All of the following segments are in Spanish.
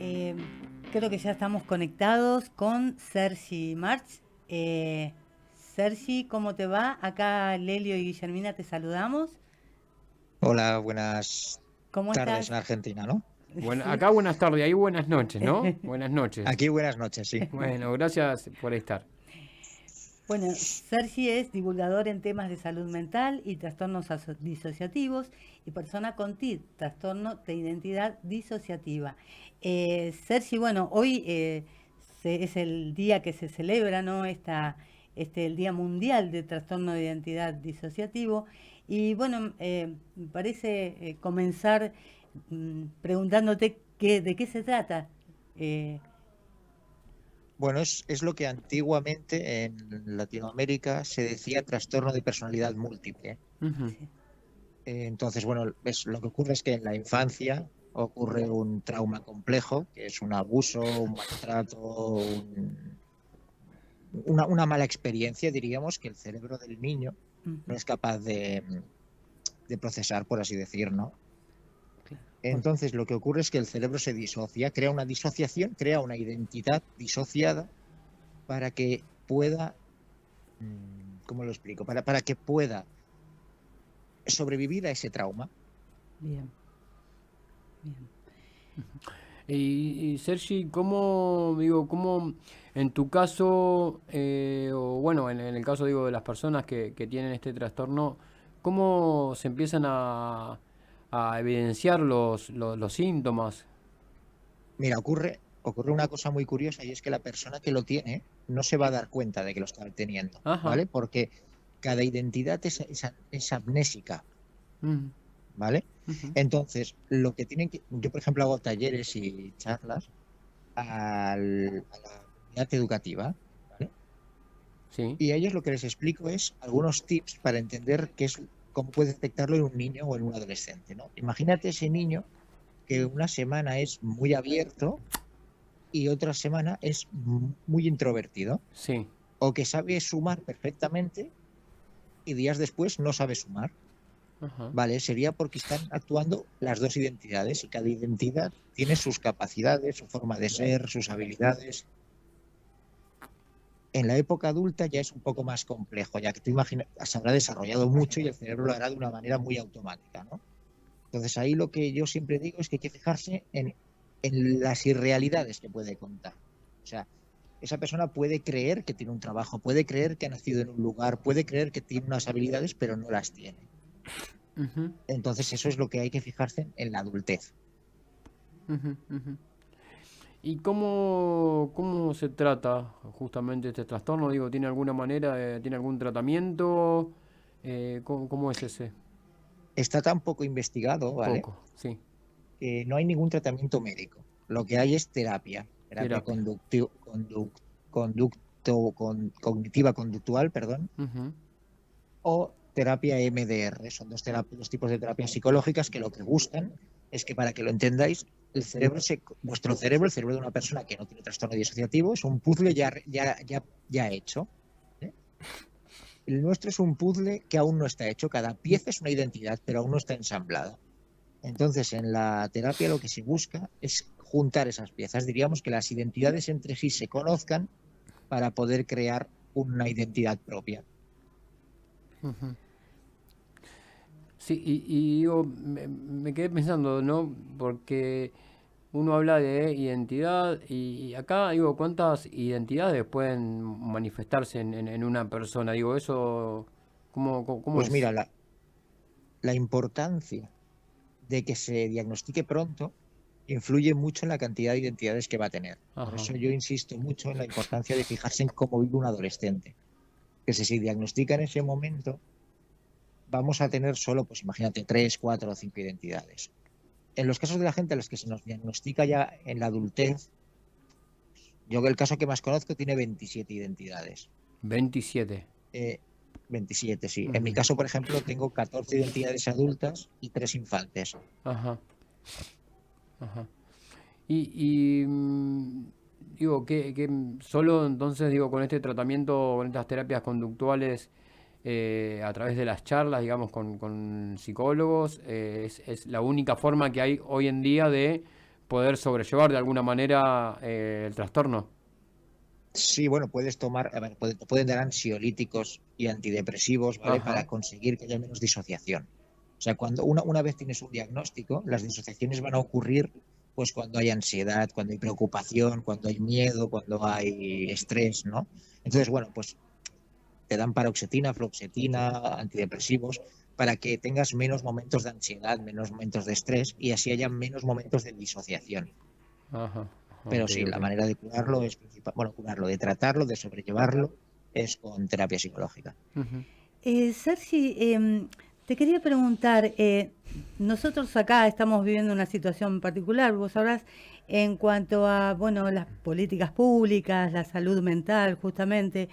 Eh, Creo que ya estamos conectados con Sergi March. Eh, Sergi, ¿cómo te va? Acá Lelio y Guillermina te saludamos. Hola, buenas ¿Cómo tardes estás? en Argentina, ¿no? Bueno, Sí. acá buenas tardes, ahí buenas noches, ¿no? Buenas noches. Aquí buenas noches, sí. Bueno, gracias por estar. Bueno, Sergi es divulgador en temas de salud mental y trastornos disociativos y persona con TID, trastorno de identidad disociativa. Sergi, bueno, hoy es el día que se celebra, ¿no? El Día Mundial de Trastorno de Identidad Disociativo. Y bueno, me parece comenzar preguntándote de qué se trata. Eh, Bueno, es lo que antiguamente en Latinoamérica se decía trastorno de personalidad múltiple. Ujú. Entonces, bueno, lo que ocurre es que en la infancia ocurre un trauma complejo, que es un abuso, un maltrato, una mala experiencia, diríamos, que el cerebro del niño no Ujú, es capaz de procesar, por así decir, ¿no? claro. Entonces, lo que ocurre es que el cerebro se disocia, crea una disociación, crea una identidad disociada para que pueda, ¿cómo lo explico? Para que pueda sobrevivir a ese trauma. Bien, bien. Y Sergi, ¿cómo, digo, cómo en tu caso, o bueno, en el caso, digo, de las personas que tienen este trastorno, cómo se empiezan a evidenciar los síntomas? Mira, ocurre una cosa muy curiosa y es que la persona que lo tiene no se va a dar cuenta de que lo está teniendo, Ajá. ¿vale? Porque cada identidad es amnésica, Mm, ¿vale? ujú. Entonces, lo que tienen que, yo por ejemplo hago talleres y charlas a la comunidad educativa, ¿vale? Sí. Y a ellos lo que les explico es algunos tips para entender cómo puedes detectarlo en un niño o en un adolescente, ¿no? Imagínate ese niño que una semana es muy abierto y otra semana es muy introvertido, Sí. o que sabe sumar perfectamente y días después no sabe sumar, Ajá. ¿vale? Sería porque están actuando las dos identidades y cada identidad tiene sus capacidades, su forma de ser, sus habilidades. En la época adulta ya es un poco más complejo, ya que tú imaginas, se habrá desarrollado mucho y el cerebro lo hará de una manera muy automática, ¿no? Entonces ahí lo que yo siempre digo es que hay que fijarse en las irrealidades que puede contar. O sea, esa persona puede creer que tiene un trabajo, puede creer que ha nacido en un lugar, puede creer que tiene unas habilidades, pero no las tiene. Ujú, Entonces eso es lo que hay que fijarse en la adultez. ujú, ujú. ¿Y cómo se trata justamente este trastorno? Digo, ¿tiene alguna manera, tiene algún tratamiento? ¿Cómo es ese? Está tan poco investigado, ¿vale? Poco, sí. Que no hay ningún tratamiento médico. Lo que hay es terapia Terapia. cognitiva conductual, perdón, Ujú. o terapia MDR. Son dos tipos de terapias psicológicas que lo que buscan es que, para que lo entendáis, vuestro cerebro, el cerebro de una persona que no tiene trastorno disociativo, es un puzzle ya hecho. ¿Eh? El nuestro es un puzzle que aún no está hecho. Cada pieza es una identidad, pero aún no está ensamblada. Entonces, en la terapia lo que se busca es juntar esas piezas. Diríamos que las identidades entre sí se conozcan para poder crear una identidad propia. Sí, y digo, me quedé pensando, ¿no? Porque uno habla de identidad y acá, digo, ¿cuántas identidades pueden manifestarse en una persona? Digo, eso, ¿cómo Pues es? mira, la importancia de que se diagnostique pronto influye mucho en la cantidad de identidades que va a tener. Por Ajá. eso yo insisto mucho en la importancia de fijarse en cómo vive un adolescente. Que si se diagnostica en ese momento, vamos a tener solo, pues imagínate, tres, cuatro o cinco identidades. En los casos de la gente a los que se nos diagnostica ya en la adultez, yo el caso que más conozco tiene 27 identidades. 27. Eh, 27, sí. En mi Ujú. caso, por ejemplo, tengo 14 identidades adultas y tres infantes. Ajá, ajá. Y digo, que solo entonces, digo, con este tratamiento, con estas terapias conductuales, a través de las charlas, digamos, con psicólogos, es la única forma que hay hoy en día de poder sobrellevar de alguna manera el trastorno. Sí, bueno, puedes tomar, a ver, te pueden dar ansiolíticos y antidepresivos, ¿vale? Ajá. Para conseguir que haya menos disociación. O sea, cuando una vez tienes un diagnóstico, las disociaciones van a ocurrir pues cuando hay ansiedad, cuando hay preocupación, cuando hay miedo, cuando hay estrés, ¿no? Entonces, bueno, pues te dan paroxetina, fluoxetina, antidepresivos, para que tengas menos momentos de ansiedad, menos momentos de estrés y así haya menos momentos de disociación. Ajá. Pero Ok, sí, la ok. manera de curarlo es bueno, curarlo, de tratarlo, de sobrellevarlo, es con terapia psicológica. Ujú. Sergi, te quería preguntar, nosotros acá estamos viviendo una situación particular, vos sabrás, en cuanto a, bueno, las políticas públicas, la salud mental, justamente.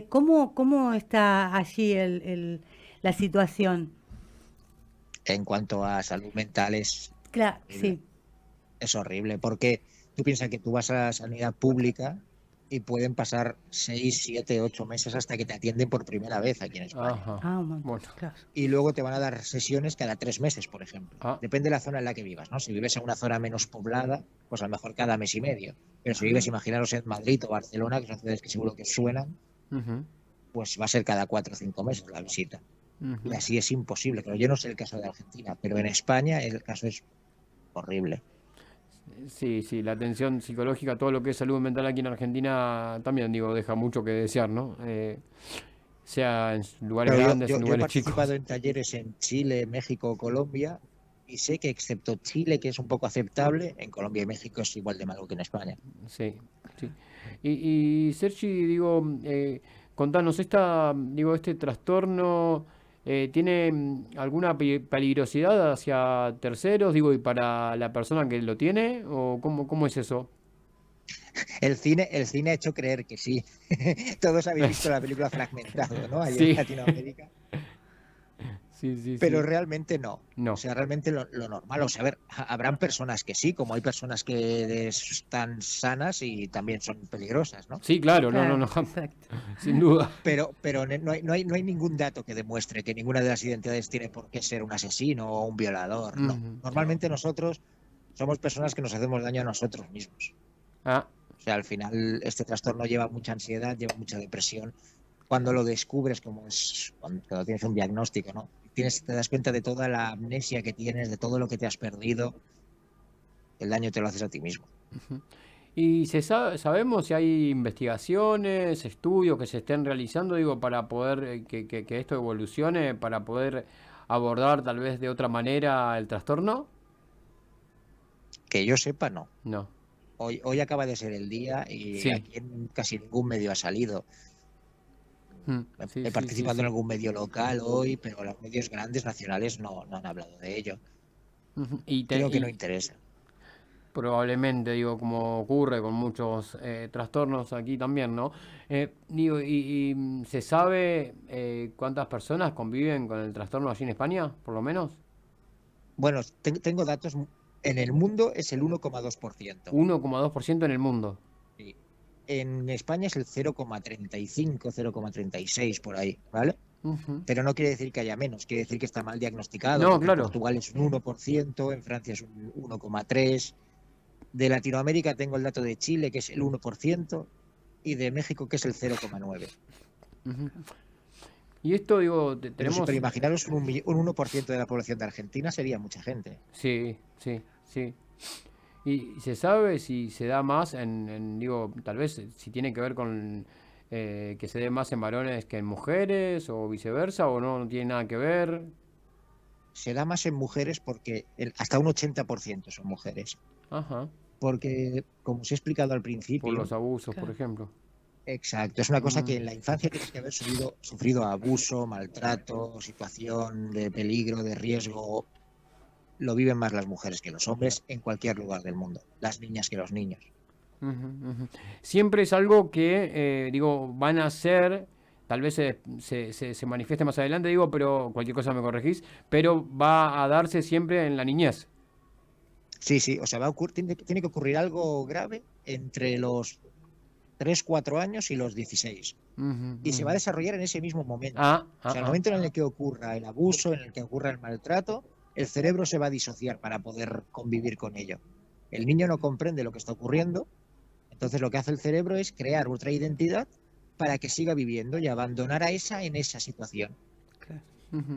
¿Cómo está allí la situación? En cuanto a salud mental Claro, horrible, sí. es horrible, porque tú piensas que tú vas a la sanidad pública y pueden pasar 6, 7, 8 meses hasta que te atienden por primera vez aquí en España. Ajá. Ah, un montón, Bueno. claro. Y luego te van a dar sesiones cada 3 meses, por ejemplo. Ah, Depende de la zona en la que vivas, ¿no? Si vives en una zona menos poblada, pues a lo mejor cada mes y medio. Pero si vives, Ah, imaginaros, en Madrid o Barcelona, que son ciudades que seguro que os suenan, ujú, pues va a ser cada 4 o 5 meses la visita. Y ujú. así es imposible. Pero yo no sé el caso de Argentina, pero en España el caso es horrible. Sí, sí, la atención psicológica, todo lo que es salud mental aquí en Argentina también, digo, deja mucho que desear, ¿no? Sea en lugares Pero grandes, en yo he lugares participado chicos. en talleres en Chile, México, Colombia, y sé que excepto Chile, que es un poco aceptable, en Colombia y México es igual de malo que en España. Sí, sí. Y Sergi, digo, contanos, este trastorno tiene alguna peligrosidad hacia terceros, digo, y para la persona que lo tiene, o cómo es eso? El cine ha hecho creer que sí. Todos habéis visto la película Fragmentado, ¿no? Allí en Sí, Latinoamérica. sí, sí, Pero sí. realmente no. O No. sea, realmente lo normal. O sea, a ver, habrán personas que sí, como hay personas que están sanas y también son peligrosas, ¿no? Sí, claro, no, no, claro, no, exacto. sin duda. Pero no hay ningún dato que demuestre que ninguna de las identidades tiene por qué ser un asesino o un violador. No. Ujú. Normalmente nosotros somos personas que nos hacemos daño a nosotros mismos. Ah, O sea, al final este trastorno lleva mucha ansiedad, lleva mucha depresión. Cuando lo descubres, como es cuando tienes un diagnóstico, ¿no? Te das cuenta de toda la amnesia que tienes, de todo lo que te has perdido, el daño te lo haces a ti mismo. y sabemos si hay investigaciones, estudios que se estén realizando, digo, para poder que esto evolucione, para poder abordar tal vez de otra manera el trastorno. Que yo sepa, no. No. Hoy acaba de ser el día y Sí. aquí en casi ningún medio ha salido. Sí, He sí, sí, participado en sí. algún medio local hoy, pero los medios grandes nacionales no han hablado de ello. Ujú. Creo que no Y interesa. probablemente, digo, como ocurre con muchos trastornos aquí también, ¿no? Digo, ¿se sabe cuántas personas conviven con el trastorno allí en España, por lo menos? Bueno, tengo datos. En el mundo es el 1,2%. 1,2% en el mundo. Sí. En España es el 0,35, 0,36 por ahí, ¿vale? Ujú. Pero no quiere decir que haya menos, quiere decir que está mal diagnosticado, No, porque en claro. Portugal es un 1%, en Francia es un 1,3%. De Latinoamérica tengo el dato de Chile, que es el 1%, y de México, que es el 0,9%. Ujú. Y esto, digo, Pero tenemos... imaginaros un 1% de la población de Argentina sería mucha gente. Sí, sí, sí. ¿Y se sabe si se da más digo, tal vez si tiene que ver con que se dé más en varones que en mujeres o viceversa o no tiene nada que ver? Se da más en mujeres porque hasta un 80% son mujeres. Ajá, Porque, como os he explicado al por principio, los abusos, por Claro. ejemplo. exacto, es una cosa que Mm, en la infancia tienes que haber sufrido abuso, maltrato, situación de peligro, de riesgo. Lo viven más las mujeres que los hombres en cualquier lugar del mundo, las niñas que los niños. ujú, ujú. Siempre es algo que, digo, van a hacer, tal vez se manifieste más adelante, digo, pero cualquier cosa me corregís, pero va a darse siempre en la niñez. Sí, sí, o sea, tiene que ocurrir algo grave entre los 3, 4 años y los 16. Ujú, Y se va a ujú. desarrollar en ese mismo momento. Ah, O ah, sea, el ah. momento en el que ocurra el abuso, en el que ocurra el maltrato, el cerebro se va a disociar para poder convivir con ello. El niño no comprende lo que está ocurriendo, entonces lo que hace el cerebro es crear otra identidad para que siga viviendo y abandonar a esa en esa situación. Claro.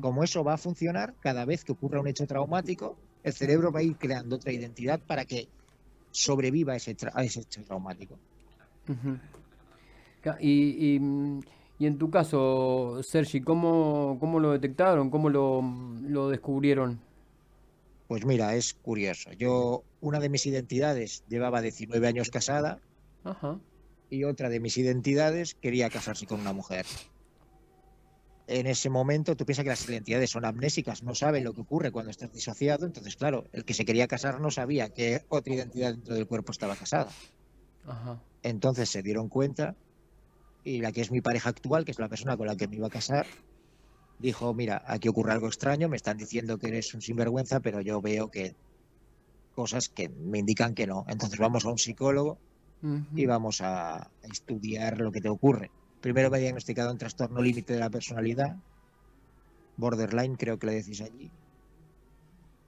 Como eso va a funcionar, cada vez que ocurra un hecho traumático, el cerebro va a ir creando otra identidad para que sobreviva a ese hecho traumático. Ujú. Y en tu caso, Sergi, ¿cómo lo detectaron? ¿Cómo lo descubrieron? Pues mira, es curioso. Una de mis identidades llevaba 19 años casada Ajá. y otra de mis identidades quería casarse con una mujer. En ese momento tú piensas que las identidades son amnésicas, no saben lo que ocurre cuando estás disociado, entonces claro, el que se quería casar no sabía que otra identidad dentro del cuerpo estaba casada. Ajá. Entonces se dieron cuenta y la que es mi pareja actual, que es la persona con la que me iba a casar, dijo, mira, aquí ocurre algo extraño, me están diciendo que eres un sinvergüenza, pero yo veo que cosas que me indican que no. Entonces vamos a un psicólogo y Ujú. vamos a estudiar lo que te ocurre. Primero me ha diagnosticado un trastorno límite de la personalidad, borderline creo que le decís allí.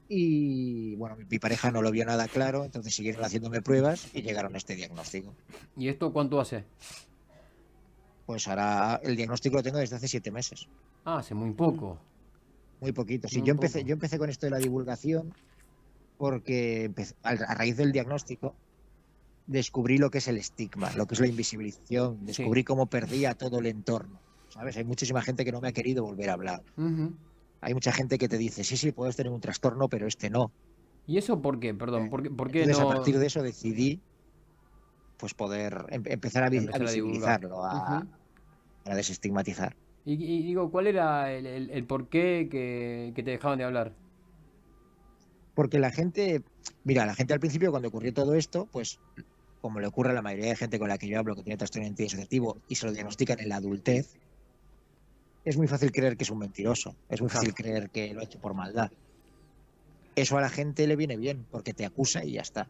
Y bueno, mi pareja no lo vio nada claro, entonces siguieron haciéndome pruebas y llegaron a este diagnóstico. ¿Y esto cuánto hace? Pues ahora el diagnóstico lo tengo desde hace 7 meses, Ah, hace muy poco. muy poquito. Sí, Muy poco. yo empecé con esto de la divulgación porque a raíz del diagnóstico descubrí lo que es el estigma, lo que es la invisibilización, Sí. descubrí cómo perdía todo el entorno. ¿Sabes? Hay muchísima gente que no me ha querido volver a hablar. Ujú. Hay mucha gente que te dice, sí, sí, puedes tener un trastorno, pero este no. ¿Y eso por qué? Perdón, ¿por qué Entonces, a partir no de eso decidí pues poder empezar a empezar a divulgar? visibilizarlo, Ujú. a desestigmatizar. Y digo, ¿cuál era el por qué que te dejaban de hablar? Porque mira, la gente al principio cuando ocurrió todo esto, pues como le ocurre a la mayoría de gente con la que yo hablo que tiene trastorno antisociativo y se lo diagnostican en la adultez, es muy fácil creer que es un mentiroso, es muy Claro. fácil creer que lo ha hecho por maldad. Eso a la gente le viene bien porque te acusa y ya está.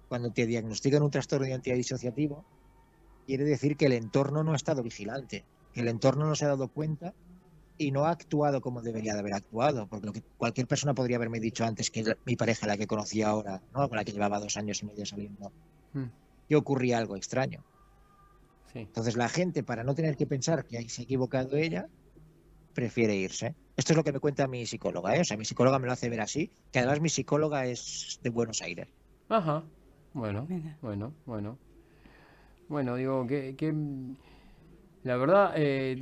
Cuando te diagnostican un trastorno de identidad disociativo, quiere decir que el entorno no ha estado vigilante, que el entorno no se ha dado cuenta y no ha actuado como debería de haber actuado, porque lo que cualquier persona podría haberme dicho antes que mi pareja, la que conocí ahora, ¿no? Con la que llevaba 2 años y medio saliendo, Mm, que ocurría algo extraño. sí. Entonces la gente, para no tener que pensar que ahí se ha equivocado ella, prefiere irse. Esto es lo que me cuenta mi psicóloga, ¿eh? O sea, mi psicóloga me lo hace ver así, que además mi psicóloga es de Buenos Aires. Ajá. Bueno, Mira. bueno, bueno. Bueno, digo, la verdad,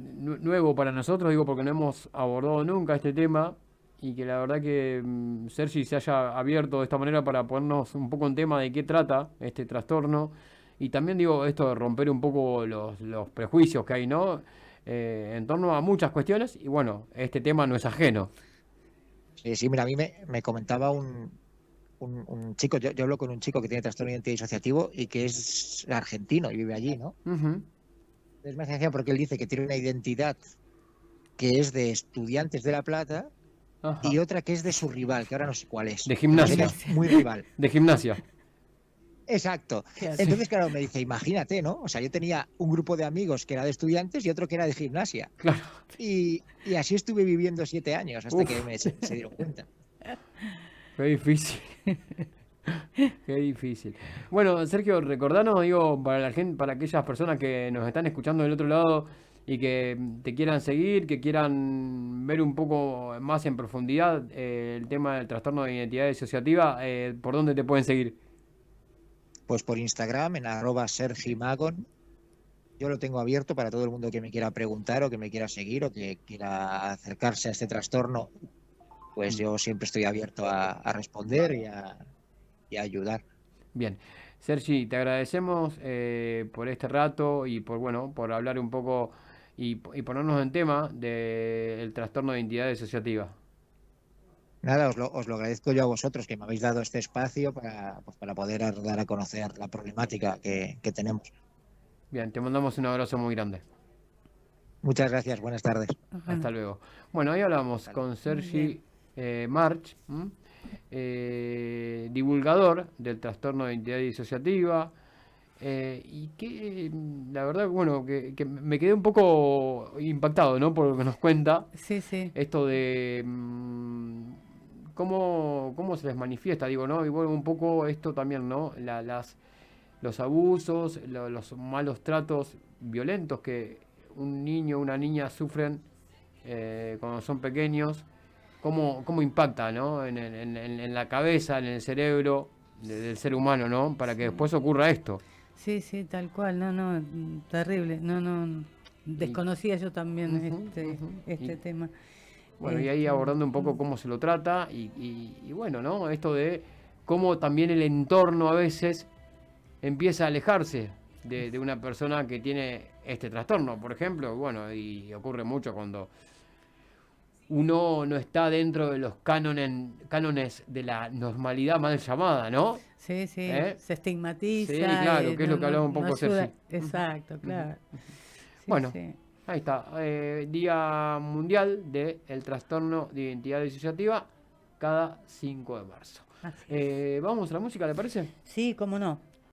nuevo para nosotros, digo, porque no hemos abordado nunca este tema y que la verdad que Sergi se haya abierto de esta manera para ponernos un poco en tema de qué trata este trastorno y también digo esto de romper un poco los prejuicios que hay, ¿no? En torno a muchas cuestiones y bueno, este tema no es ajeno. Sí, sí, mira, a mí me comentaba un chico, yo hablo con un chico que tiene trastorno de identidad disociativo y que es argentino y vive allí, ¿no? Ujú. Es me hace gracia porque él dice que tiene una identidad que es de Estudiantes de La Plata Ajá. y otra que es de su rival, que ahora no sé cuál De es, pero sé que gimnasia, es muy rival. de gimnasia. Exacto. Claro. Sí, Entonces, claro, me dice, imagínate, ¿no? O sea, yo tenía un grupo de amigos que era de estudiantes y otro que era de gimnasia. claro. Y así estuve viviendo 7 años hasta que Uf, se dieron cuenta. qué difícil. Qué difícil. Bueno, Sergio, recordanos, digo, para la gente, para aquellas personas que nos están escuchando del otro lado y que te quieran seguir, que quieran ver un poco más en profundidad el tema del trastorno de identidad disociativa, ¿por dónde te pueden seguir? Pues por Instagram, en @sergimagon, yo lo tengo abierto para todo el mundo que me quiera preguntar o que me quiera seguir o que quiera acercarse a este trastorno, pues Mm. yo siempre estoy abierto a responder y a ayudar. Bien. Sergi, te agradecemos por este rato y por, bueno, por hablar un poco y ponernos en tema del trastorno de identidad disociativa. Nada, os lo agradezco yo a vosotros que me habéis dado este espacio pues para poder dar a conocer la problemática que tenemos. Bien, te mandamos un abrazo muy grande. Muchas gracias, buenas tardes. Hasta Bueno, luego. Bueno, ahí hablamos Hasta luego. con muy bien. Sergi March, divulgador del trastorno de identidad disociativa. Y que la verdad, bueno, que me quedé un poco impactado, ¿no? Por lo que nos cuenta. Sí, sí. Esto de cómo se les manifiesta, digo, ¿no? Y bueno, un poco esto también, ¿no? Los abusos, los malos tratos violentos que un niño o una niña sufren cuando son pequeños, cómo impacta, ¿no? En la cabeza, en el cerebro del ser humano, ¿no? Para que después ocurra esto. Sí, sí, tal cual, no, terrible, no, desconocía yo también este Y, tema. bueno, y ahí abordando un poco cómo se lo trata y bueno, ¿no? Esto de cómo también el entorno a veces empieza a alejarse de una persona que tiene este trastorno, por ejemplo, bueno, y ocurre mucho cuando uno no está dentro de los cánones de la normalidad mal llamada, ¿no? Sí, sí, ¿Eh? se estigmatiza, Sí, claro, que es lo que hablaba un poco ayuda. Sergi. Exacto, claro. Sí, Bueno, sí. ahí está. Día Mundial del Trastorno de Identidad Disociativa, cada 5 de marzo. Así es. Vamos a la música, ¿le parece? Sí, cómo no.